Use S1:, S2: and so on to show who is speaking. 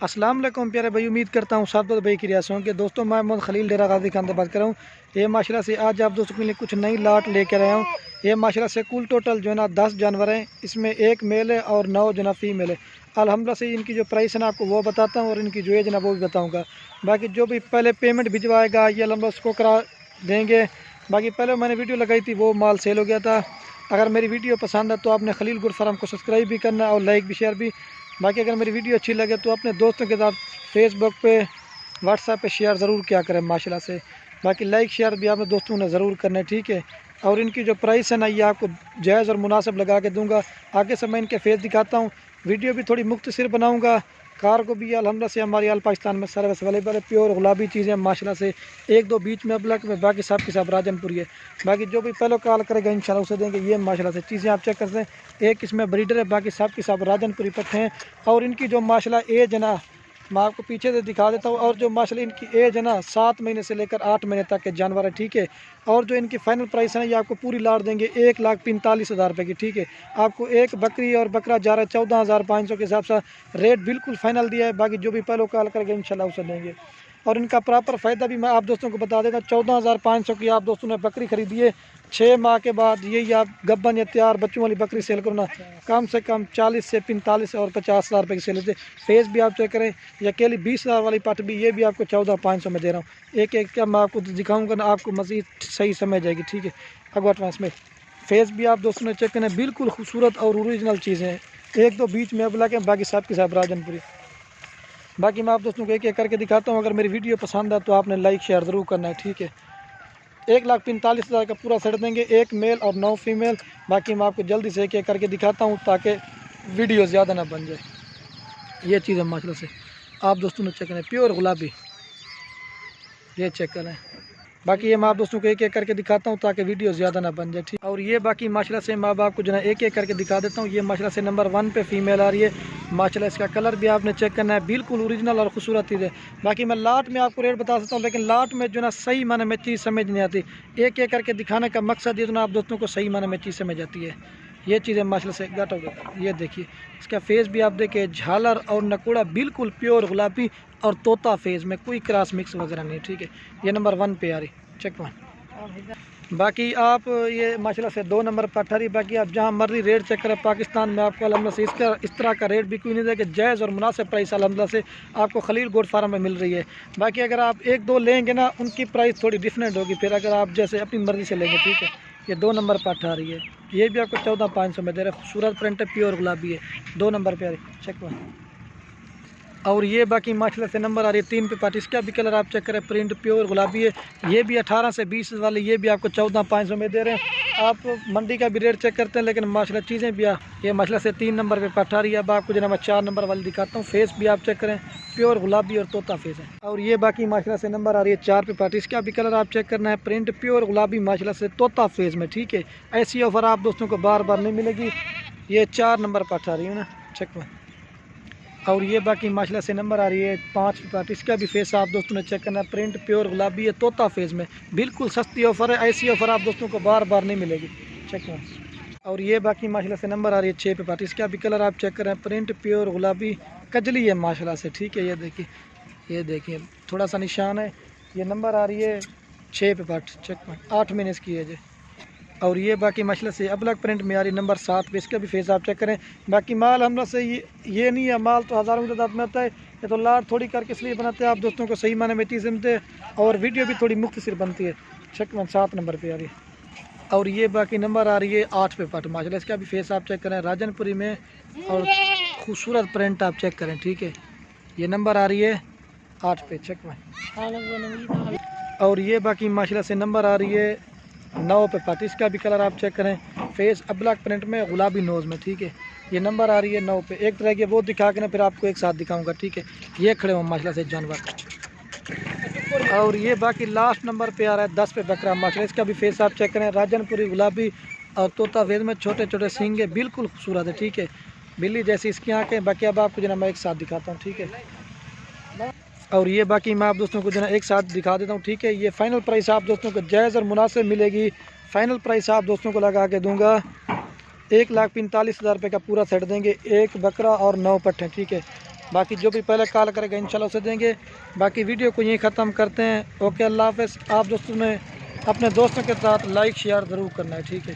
S1: अस्सलाम वालेकुम प्यारे भाई, उम्मीद करता हूँ सब भाई की रियासत होंगे। दोस्तों मैं मोहम्मद खलील डेरा गाजी खान से बात कर रहा हूँ। ये माशाल्लाह से आज आप दोस्तों के लिए कुछ नई लाट लेकर आया हूँ। ये माशाल्लाह से कुल टोटल जो है ना 10 जानवर हैं, इसमें एक मेल है और 9 जो ना फीमेल है। अल्हम्दुलिल्लाह से इनकी जो प्राइस है ना आपको वो बताता हूँ और इनकी जो एज है ना वो भी बताऊँगा। बाकी जो भी पहले पेमेंट भिजवाएगा ये अल्हम्दुलिल्लाह उसको करा देंगे। बाकी पहले मैंने वीडियो लगाई थी वो माल सेल हो गया था। अगर मेरी वीडियो पसंद है तो आपने खलील गुड फार्म को सब्सक्राइब भी करना और लाइक भी शेयर भी। बाकी अगर मेरी वीडियो अच्छी लगे तो अपने दोस्तों के साथ फेसबुक पे व्हाट्सएप पे शेयर ज़रूर किया करें माशाल्लाह से। बाकी लाइक शेयर भी आपने दोस्तों ने ज़रूर करना है, ठीक है। और इनकी जो प्राइस है ना ये आपको जायज़ और मुनासिब लगा के दूंगा। आगे से मैं इनके फेस दिखाता हूँ, वीडियो भी थोड़ी मुख्तसर बनाऊँगा। कार को भी अल्हम्दुलिल्लाह से हमारी आल पाकिस्तान में सर्विस अवेलेबल है। प्योर गुलाबी चीज़ें माशाल्लाह से, एक दो बीच में अबलक में, बाकी सब के सब राजनपुरी है। बाकी जो भी पहले कॉल करेगा इंशाल्लाह उसे देंगे। ये माशाल्लाह से चीज़ें आप चेक करते हैं, एक इसमें ब्रीडर है, बाकी सब के सब राजनपुरी पट्टे हैं। और इनकी जो माशाल्लाह एज है ना मैं आपको पीछे से दिखा देता हूँ। और जो माशाल्लाह इनकी एज है ना 7 महीने से लेकर 8 महीने तक के जानवर है, ठीक है। और जो इनकी फाइनल प्राइस है ना ये आपको पूरी लाट देंगे 1,45,000 रुपये की, ठीक है। आपको एक बकरी और बकरा जा रहा है 14,500 के हिसाब से रेट बिल्कुल फाइनल दिया है। बाकी जो भी पहले कॉल करके इंशाल्लाह उसे देंगे। और इनका प्रॉपर फ़ायदा भी मैं आप दोस्तों को बता देता हूँ। 14,500 की आप दोस्तों ने बकरी खरीदी है, 6 माह के बाद यही आप गब्बन या तैयार बच्चों वाली बकरी सेल करो ना, कम से कम 40 से 45 और 50,000 रुपये की सेल होती है। फेस भी आप चेक करें, या अकेली 20,000 वाली पट भी ये भी आपको 14,500 में दे रहा हूँ। एक एक का मैं आपको दिखाऊंगा ना, आपको मज़ीद सही समझ जाएगी, ठीक है। अगवा ट्रांस में फेस भी आप दोस्तों ने चेक करना, बिल्कुल खूबसूरत और ओरिजिनल चीज़ें हैं। एक दो बीच में अबला के, बाकी सब के सब राजनपुरी। बाकी मैं आप दोस्तों को एक एक करके दिखाता हूँ। अगर मेरी वीडियो पसंद है तो आपने लाइक शेयर ज़रूर करना है, ठीक है। 1,45,000 का पूरा सेट देंगे, एक मेल और 9 फीमेल। बाकी मैं आपको जल्दी से एक एक करके दिखाता हूँ ताकि वीडियो ज़्यादा ना बन जाए। ये चीज़ है माशाल्लाह से आप दोस्तों ने चेक करें, प्योर गुलाबी, ये चेक करें। बाकी ये मैं आप दोस्तों को एक एक करके दिखाता हूँ ताकि वीडियो ज़्यादा ना बन जाए, ठीक। और ये बाकी माशाल्लाह से माँ बाप को जो है एक एक करके दिखा देता हूँ। ये माशाल्लाह से नंबर 1 पे फीमेल आ रही है। माशाल्लाह इसका कलर भी आपने चेक करना है, बिल्कुल ओरिजिनल और खूबसूरत चीज़ है। बाकी मैं लाट में आपको रेट बता सकता हूँ, लेकिन लाट में जो ना सही माने में चीज़ समझ नहीं आती। एक एक करके दिखाने का मकसद ये तो ना आप दोस्तों को सही माने में चीज़ समझ आती है। ये चीज़ें माशाल्लाह से गट हो जाता है। ये देखिए इसका फेस भी आप देखिए, झालर और नकोड़ा बिल्कुल प्योर गुलाबी और तोता फेस में, कोई क्रॉस मिक्स वगैरह नहीं, ठीक है। ये नंबर 1 पे आ रही, चेक वन। बाकी आप ये माशाल्लाह से 2 नंबर पर ठहरी। बाकी आप जहाँ मर्जी रेट चेक करें पाकिस्तान में, आपको अल्हम्दुलिल्लाह से इसका इस तरह का रेट भी कोई नहीं देगा। जायज़ और मुनासिब प्राइस अल्हम्दुलिल्लाह से आपको खलील गोट फार्म में मिल रही है। बाकी अगर आप एक दो लेंगे ना उनकी प्राइस थोड़ी डिफरेंट होगी, फिर अगर आप जैसे अपनी मर्ज़ी से लेंगे, ठीक है। ये 2 नंबर पर ठहरी है, ये भी आपको 14,500 में दे रहे हैं। खूबसूरत प्रिंट है, प्योर गुलाबी है, 2 नंबर पर आ रही, चेक वन। और ये बाकी माशाल्लाह से नंबर आ रही है 3 पे पार्ट। इसका भी कलर आप चेक करें, प्रिंट प्योर गुलाबी है। ये भी 18 से 20 वाले, ये भी आपको 14,500 में दे रहे हैं। आप मंडी का भी रेट चेक करते हैं, लेकिन माशाल्लाह चीज़ें भी ये माशाल्लाह से 3 नंबर पे पार्ट आ रही है। अब आपको जो मैं 4 नंबर वाली दिखाता हूँ। फेस भी आप चेक करें, प्योर गुलाबी और तोता फेस है। और ये बाकी माशाल्लाह से नंबर आ रही है 4 पे पार्ट। इसका भी कलर आप चेक करना है, प्रिंट प्योर गुलाबी माशाल्लाह से तोता फेस में, ठीक है। ऐसी ऑफ़र आप दोस्तों को बार बार नहीं मिलेगी। ये 4 नंबर पार्ट आ रही है ना, चेक में। और ये बाकी माशाल्लाह से नंबर आ रही है 5 पार्ट। इसका भी फेस आप दोस्तों ने चेक करना है, प्रिंट प्योर गुलाबी है, तोता फेस में, बिल्कुल सस्ती ऑफ़र है। ऐसी ऑफ़र आप दोस्तों को बार बार नहीं मिलेगी, चेक करें। और ये बाकी माशाल्लाह से नंबर आ रही है 6 पे पार्ट। इसका भी कलर आप चेक करें, प्रिंट प्योर गुलाबी कजली है माशाल्लाह से, ठीक है। ये देखिए थोड़ा सा निशान है। ये नंबर आ रही है 6 पे पार्ट, चेक करें, 8 महीने इसकी एज है। और ये बाकी माशाल्लाह से अबलग प्रिंट में आ रही नंबर 7 पे। इसका भी फेस आप चेक करें। बाकी माल हम लोग से ये नहीं है, माल तो हज़ारों की तादाद में आता है। ये तो लाट थोड़ी करके इसलिए बनाते हैं आप दोस्तों को सही माने में चीज़ मिलते हैं और वीडियो भी थोड़ी मुख्तसर बनती है। चेक में 7 नंबर पे आ रही है। और ये बाकी नंबर आ रही है 8 पे पार्ट माशाल्लाह। इसका भी फेस आप चेक करें, राजनपुरी में, और खूबसूरत प्रिंट आप चेक करें, ठीक है। ये नंबर आ रही है 8 पे, चेक में। और ये बाकी माशाल्लाह से नंबर आ रही है 9 पे पार्ट। इसका भी कलर आप चेक करें, फेस अबलक प्रिंट में, गुलाबी नोज़ में, ठीक है। ये नंबर आ रही है 9 पे। एक तरह के वो दिखा के ना फिर आपको एक साथ दिखाऊंगा, ठीक है। ये खड़े हो माशाल्लाह से जानवर। और ये बाकी लास्ट नंबर पे आ रहा है 10 पे बकरा माशाल्लाह। इसका भी फेस आप चेक करें, राजनपुरी गुलाबी और तोता फेस में, छोटे छोटे सींगे, बिल्कुल खूबसूरत है, ठीक है। बिल्ली जैसी इसकी आँखें। बाकी अब आपको जो ना मैं एक साथ दिखाता हूँ, ठीक है। और ये बाकी मैं आप दोस्तों को जो है एक साथ दिखा देता हूँ, ठीक है। ये फाइनल प्राइस आप दोस्तों को जायज़ और मुनासिब मिलेगी। फाइनल प्राइस आप दोस्तों को लगा के दूंगा 1,45,000 रुपये का पूरा सेट देंगे, एक बकरा और 9 पट्टे, ठीक है। बाकी जो भी पहले कॉल करेगा इंशाल्लाह उसे देंगे। बाकी वीडियो को यहीं ख़त्म करते हैं। ओके, अल्लाह हाफ़िज़। आप दोस्तों ने अपने दोस्तों के साथ लाइक शेयर ज़रूर करना है, ठीक है।